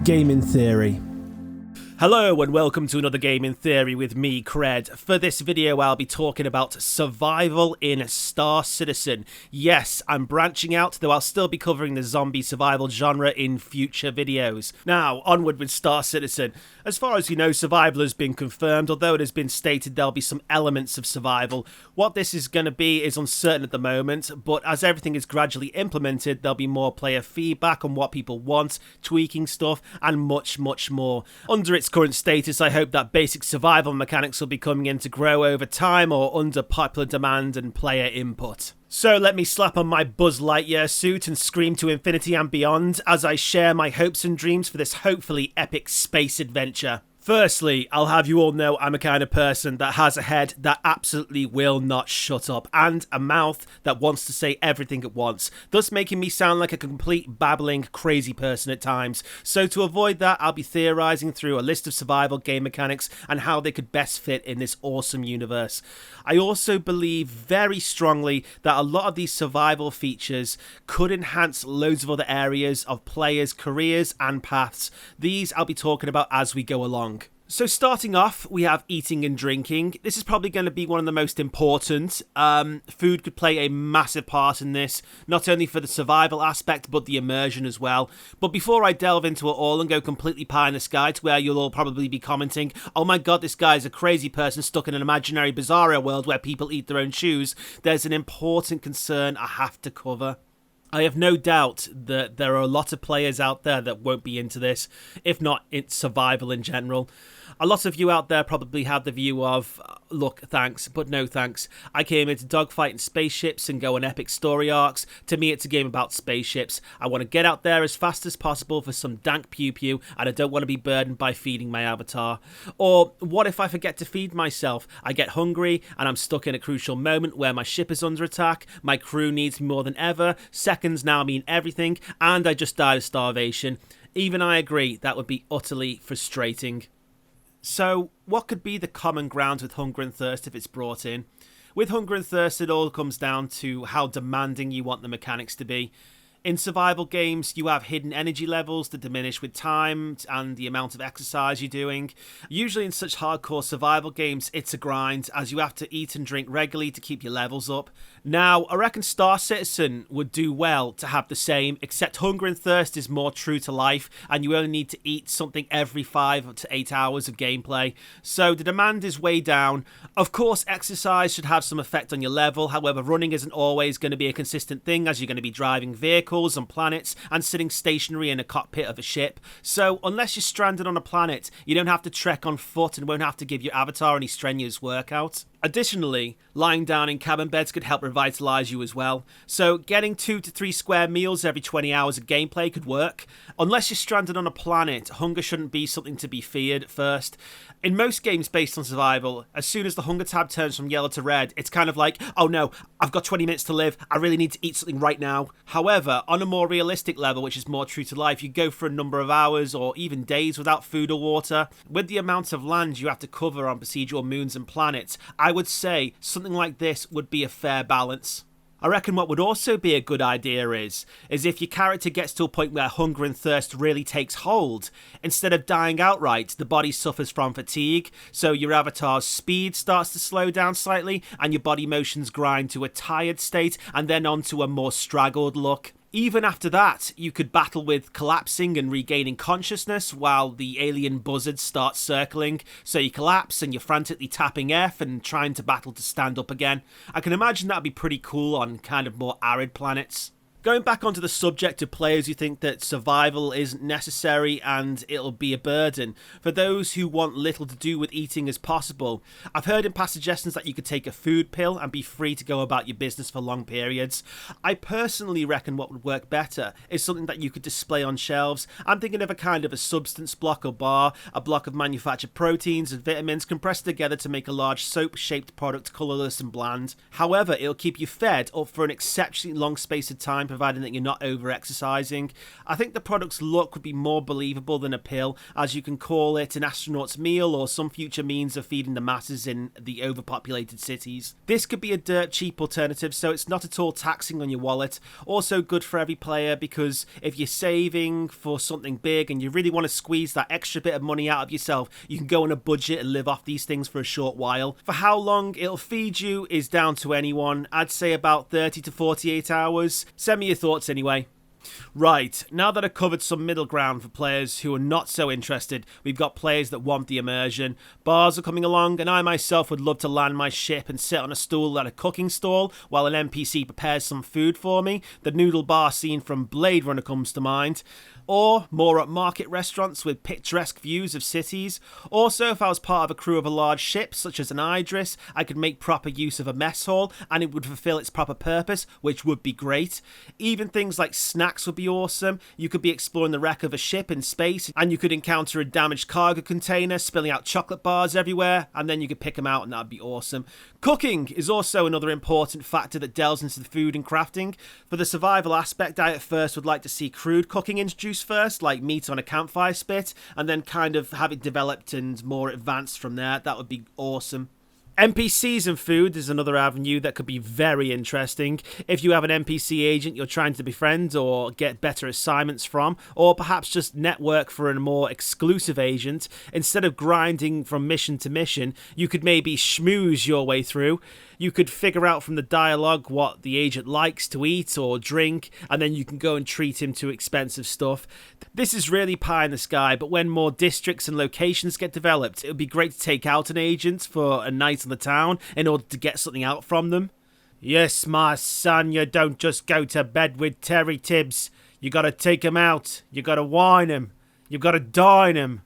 Game in Theory. Hello and welcome to another Game in Theory with me, Cred. For this video I'll be talking about survival in Star Citizen. Yes, I'm branching out, though I'll still be covering the zombie survival genre in future videos. Now, onward with Star Citizen. As far as you know, survival has been confirmed, although it has been stated there'll be some elements of survival. What this is going to be is uncertain at the moment, but as everything is gradually implemented, there'll be more player feedback on what people want, tweaking stuff, and much more. Under its current status, I hope that basic survival mechanics will be coming in to grow over time or under popular demand and player input. So let me slap on my Buzz Lightyear suit and scream to infinity and beyond as I share my hopes and dreams for this hopefully epic space adventure. Firstly, I'll have you all know I'm a kind of person that has a head that absolutely will not shut up, and a mouth that wants to say everything at once, thus making me sound like a complete babbling crazy person at times. So to avoid that, I'll be theorizing through a list of survival game mechanics and how they could best fit in this awesome universe. I also believe very strongly that a lot of these survival features could enhance loads of other areas of players' careers and paths. These I'll be talking about as we go along. So starting off, we have eating and drinking. This is probably going to be one of the most important. Food could play a massive part in this, not only for the survival aspect, but the immersion as well. But before I delve into it all and go completely pie in the sky to where you'll all probably be commenting, oh my god, this guy's a crazy person stuck in an imaginary bizarro world where people eat their own shoes, there's an important concern I have to cover. I have no doubt that there are a lot of players out there that won't be into this, if not it's survival in general. A lot of you out there probably have the view of, look, thanks, but no thanks. I came here to dogfight in spaceships and go on epic story arcs. To me, it's a game about spaceships. I want to get out there as fast as possible for some dank pew-pew, and I don't want to be burdened by feeding my avatar. Or what if I forget to feed myself? I get hungry, and I'm stuck in a crucial moment where my ship is under attack, my crew needs me more than ever, seconds now mean everything, and I just died of starvation. Even I agree, that would be utterly frustrating. So, what could be the common ground with hunger and thirst if it's brought in? With hunger and thirst, it all comes down to how demanding you want the mechanics to be. In survival games, you have hidden energy levels that diminish with time and the amount of exercise you're doing. Usually in such hardcore survival games, it's a grind, as you have to eat and drink regularly to keep your levels up. Now, I reckon Star Citizen would do well to have the same, except hunger and thirst is more true to life, and you only need to eat something every 5 to 8 hours of gameplay. So the demand is way down. Of course, exercise should have some effect on your level, however, running isn't always going to be a consistent thing, as you're going to be driving vehicles on planets and sitting stationary in a cockpit of a ship. So unless you're stranded on a planet, you don't have to trek on foot and won't have to give your avatar any strenuous workout. Additionally, lying down in cabin beds could help revitalize you as well. So getting 2 to 3 square meals every 20 hours of gameplay could work. Unless you're stranded on a planet, hunger shouldn't be something to be feared at first. In most games based on survival, as soon as the hunger tab turns from yellow to red, it's kind of like, oh no, I've got 20 minutes to live, I really need to eat something right now. However, on a more realistic level, which is more true to life, you go for a number of hours or even days without food or water. With the amount of land you have to cover on procedural moons and planets, I would say something like this would be a fair balance. I reckon what would also be a good idea is if your character gets to a point where hunger and thirst really takes hold, instead of dying outright, the body suffers from fatigue, so your avatar's speed starts to slow down slightly and your body motions grind to a tired state and then onto a more straggled look. Even after that, you could battle with collapsing and regaining consciousness while the alien buzzards start circling. So you collapse and you're frantically tapping F and trying to battle to stand up again. I can imagine that'd be pretty cool on kind of more arid planets. Going back onto the subject of players who think that survival isn't necessary and it'll be a burden, for those who want little to do with eating as possible, I've heard in past suggestions that you could take a food pill and be free to go about your business for long periods. I personally reckon what would work better is something that you could display on shelves. I'm thinking of a kind of a substance block or bar, a block of manufactured proteins and vitamins compressed together to make a large soap-shaped product colourless and bland. However, it'll keep you fed up for an exceptionally long space of time, providing that you're not over-exercising. I think the product's look would be more believable than a pill, as you can call it an astronaut's meal or some future means of feeding the masses in the overpopulated cities. This could be a dirt cheap alternative, so it's not at all taxing on your wallet. Also good for every player, because if you're saving for something big and you really want to squeeze that extra bit of money out of yourself, you can go on a budget and live off these things for a short while. For how long it'll feed you is down to anyone. I'd say about 30 to 48 hours. Send me your thoughts anyway. Right, now that I've covered some middle ground for players who are not so interested, we've got players that want the immersion. Bars are coming along, and I myself would love to land my ship and sit on a stool at a cooking stall while an NPC prepares some food for me. The noodle bar scene from Blade Runner comes to mind. Or more upmarket restaurants with picturesque views of cities. Also, if I was part of a crew of a large ship, such as an Idris, I could make proper use of a mess hall, and it would fulfill its proper purpose, which would be great. Even things like snacks would be awesome. You could be exploring the wreck of a ship in space, and you could encounter a damaged cargo container spilling out chocolate bars everywhere, and then you could pick them out, and that'd be awesome. Cooking is also another important factor that delves into the food and crafting. For the survival aspect, I at first would like to see crude cooking introduced first, like meat on a campfire spit, and then kind of have it developed and more advanced from there. That would be awesome. NPCs and food is another avenue that could be very interesting. If you have an NPC agent you're trying to befriend or get better assignments from, or perhaps just network for a more exclusive agent, instead of grinding from mission to mission, you could maybe schmooze your way through. You could figure out from the dialogue what the agent likes to eat or drink, and then you can go and treat him to expensive stuff. This is really pie in the sky, but when more districts and locations get developed, it would be great to take out an agent for a night on the town in order to get something out from them. Yes, my son, you don't just go to bed with Terry Tibbs. You gotta take him out. You gotta wine him. You gotta dine him.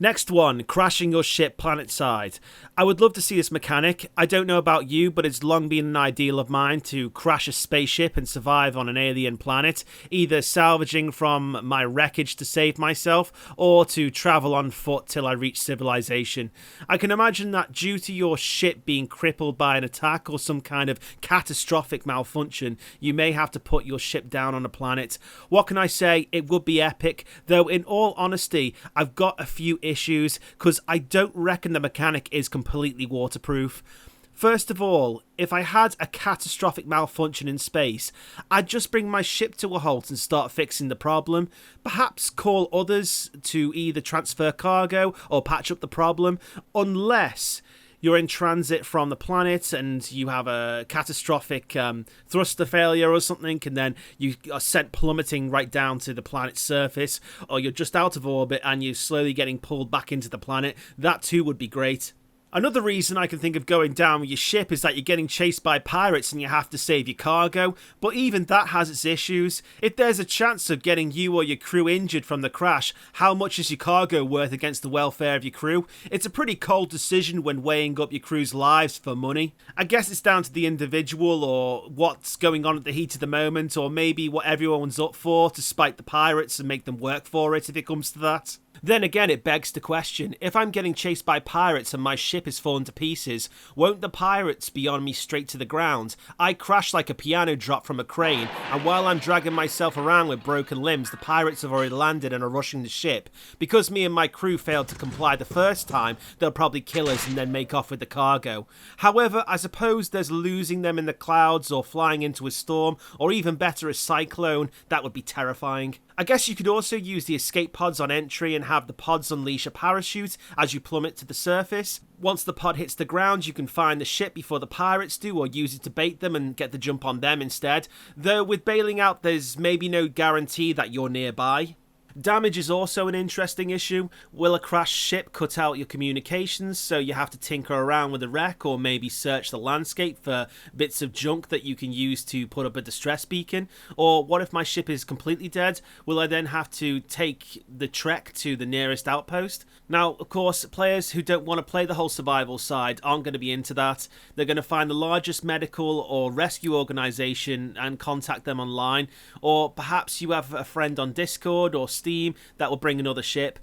Next one, crashing your ship planetside. I would love to see this mechanic. I don't know about you, but it's long been an ideal of mine to crash a spaceship and survive on an alien planet, either salvaging from my wreckage to save myself, or to travel on foot till I reach civilization. I can imagine that due to your ship being crippled by an attack or some kind of catastrophic malfunction, you may have to put your ship down on a planet. What can I say? It would be epic, though in all honesty, I've got a few issues, because I don't reckon the mechanic is completely waterproof. First of all, if I had a catastrophic malfunction in space, I'd just bring my ship to a halt and start fixing the problem. Perhaps call others to either transfer cargo or patch up the problem, unless you're in transit from the planet and you have a catastrophic thruster failure or something, and then you are sent plummeting right down to the planet's surface, or you're just out of orbit and you're slowly getting pulled back into the planet. That too would be great. Another reason I can think of going down with your ship is that you're getting chased by pirates and you have to save your cargo, but even that has its issues. If there's a chance of getting you or your crew injured from the crash, how much is your cargo worth against the welfare of your crew? It's a pretty cold decision when weighing up your crew's lives for money. I guess it's down to the individual, or what's going on at the heat of the moment, or maybe what everyone's up for to spite the pirates and make them work for it if it comes to that. Then again, it begs the question, if I'm getting chased by pirates and my ship is falling to pieces, won't the pirates be on me straight to the ground? I crash like a piano drop from a crane, and while I'm dragging myself around with broken limbs, the pirates have already landed and are rushing the ship. Because me and my crew failed to comply the first time, they'll probably kill us and then make off with the cargo. However, I suppose there's losing them in the clouds or flying into a storm, or even better, a cyclone. That would be terrifying. I guess you could also use the escape pods on entry and have the pods unleash a parachute as you plummet to the surface. Once the pod hits the ground, you can find the ship before the pirates do, or use it to bait them and get the jump on them instead. Though with bailing out, there's maybe no guarantee that you're nearby. Damage is also an interesting issue. Will a crashed ship cut out your communications, so you have to tinker around with the wreck, or maybe search the landscape for bits of junk that you can use to put up a distress beacon? Or what if my ship is completely dead? Will I then have to take the trek to the nearest outpost? Now, of course, players who don't want to play the whole survival side aren't going to be into that. They're going to find the largest medical or rescue organisation and contact them online, or perhaps you have a friend on Discord or Steam that will bring another ship.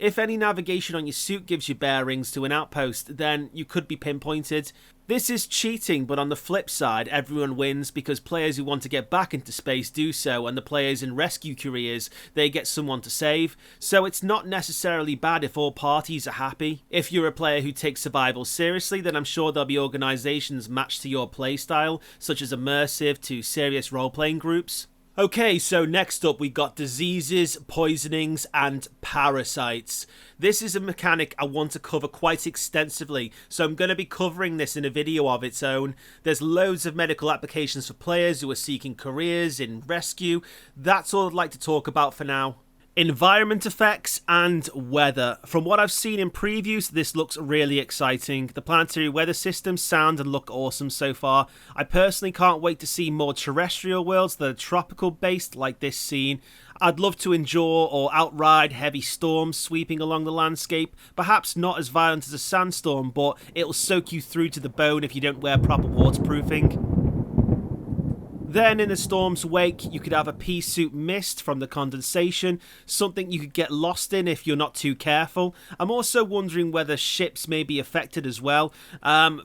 If any navigation on your suit gives you bearings to an outpost, then you could be pinpointed. This is cheating, but on the flip side, everyone wins because players who want to get back into space do so, and the players in rescue careers, they get someone to save. So it's not necessarily bad if all parties are happy. If you're a player who takes survival seriously, then I'm sure there'll be organisations matched to your playstyle, such as immersive to serious role-playing groups. Okay, so next up we got diseases, poisonings, and parasites. This is a mechanic I want to cover quite extensively, so I'm going to be covering this in a video of its own. There's loads of medical applications for players who are seeking careers in rescue. That's all I'd like to talk about for now. Environment effects and weather. From what I've seen in previews, this looks really exciting. The planetary weather systems sound and look awesome so far. I personally can't wait to see more terrestrial worlds that are tropical based like this scene. I'd love to endure or outride heavy storms sweeping along the landscape. Perhaps not as violent as a sandstorm, but it'll soak you through to the bone if you don't wear proper waterproofing. Then in the storm's wake, you could have a pea soup mist from the condensation, something you could get lost in if you're not too careful. I'm also wondering whether ships may be affected as well.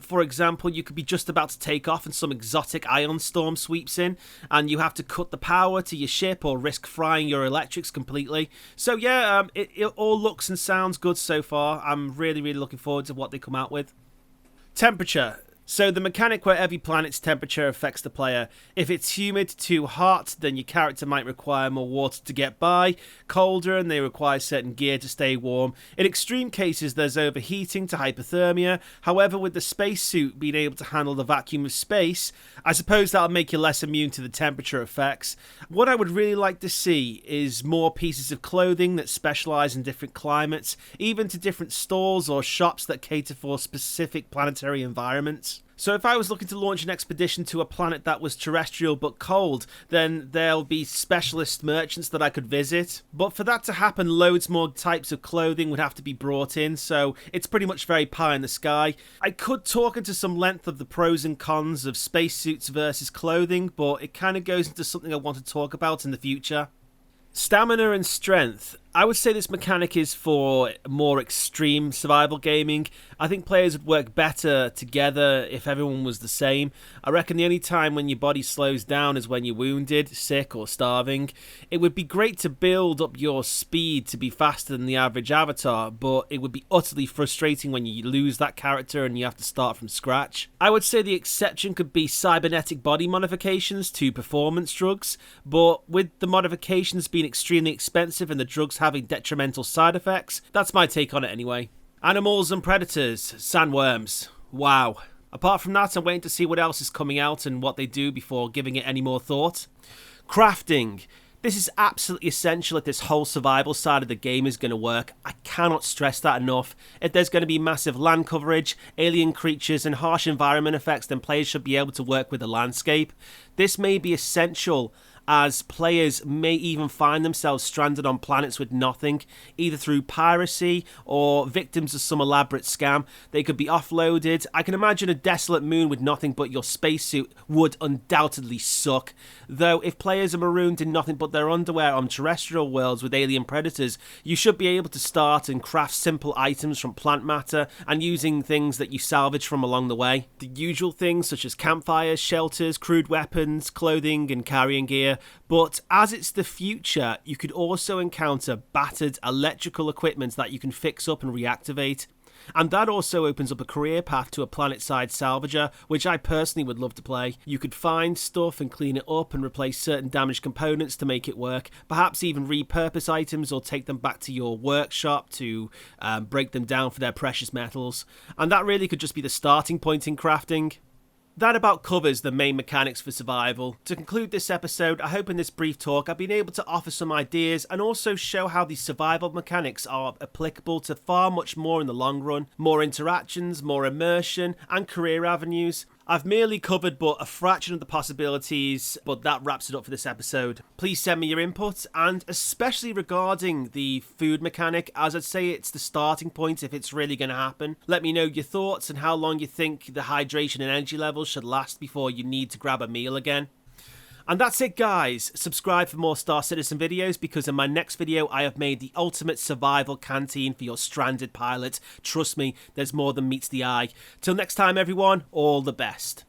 For example, you could be just about to take off and some exotic ion storm sweeps in, and you have to cut the power to your ship or risk frying your electrics completely. So yeah, it all looks and sounds good so far. I'm really looking forward to what they come out with. Temperature. So the mechanic where every planet's temperature affects the player. If it's humid to hot, then your character might require more water to get by. Colder, and they require certain gear to stay warm. In extreme cases, there's overheating to hypothermia. However, with the spacesuit being able to handle the vacuum of space, I suppose that'll make you less immune to the temperature effects. What I would really like to see is more pieces of clothing that specialise in different climates, even to different stalls or shops that cater for specific planetary environments. So if I was looking to launch an expedition to a planet that was terrestrial but cold, then there'll be specialist merchants that I could visit. But for that to happen, loads more types of clothing would have to be brought in, so it's pretty much very pie in the sky. I could talk into some length of the pros and cons of spacesuits versus clothing, but it kind of goes into something I want to talk about in the future. Stamina and strength. I would say this mechanic is for more extreme survival gaming. I think players would work better together if everyone was the same. I reckon the only time when your body slows down is when you're wounded, sick or starving. It would be great to build up your speed to be faster than the average avatar, but it would be utterly frustrating when you lose that character and you have to start from scratch. I would say the exception could be cybernetic body modifications to performance drugs, but with the modifications being extremely expensive and the drugs having detrimental side effects, that's my take on it anyway. Animals and predators, sandworms. Wow. Apart from that, I'm waiting to see what else is coming out and what they do before giving it any more thought. Crafting. This is absolutely essential if this whole survival side of the game is going to work. I cannot stress that enough. If there's going to be massive land coverage, alien creatures and harsh environment effects, then players should be able to work with the landscape. This may be essential as players may even find themselves stranded on planets with nothing, either through piracy or victims of some elaborate scam. They could be offloaded. I can imagine a desolate moon with nothing but your spacesuit would undoubtedly suck. Though if players are marooned in nothing but their underwear on terrestrial worlds with alien predators, you should be able to start and craft simple items from plant matter and using things that you salvage from along the way. The usual things such as campfires, shelters, crude weapons, clothing and carrying gear. But as it's the future, you could also encounter battered electrical equipment that you can fix up and reactivate. And that also opens up a career path to a planet-side salvager, which I personally would love to play. You could find stuff and clean it up and replace certain damaged components to make it work. Perhaps even repurpose items or take them back to your workshop to break them down for their precious metals. And that really could just be the starting point in crafting. That about covers the main mechanics for survival. To conclude this episode, I hope in this brief talk I've been able to offer some ideas and also show how these survival mechanics are applicable to far much more in the long run. More interactions, more immersion, and career avenues. I've merely covered but a fraction of the possibilities, but that wraps it up for this episode. Please send me your input, and especially regarding the food mechanic, as I'd say it's the starting point if it's really going to happen. Let me know your thoughts and how long you think the hydration and energy levels should last before you need to grab a meal again. And that's it, guys. Subscribe for more Star Citizen videos, because in my next video I have made the ultimate survival canteen for your stranded pilot. Trust me, there's more than meets the eye. Till next time, everyone, all the best.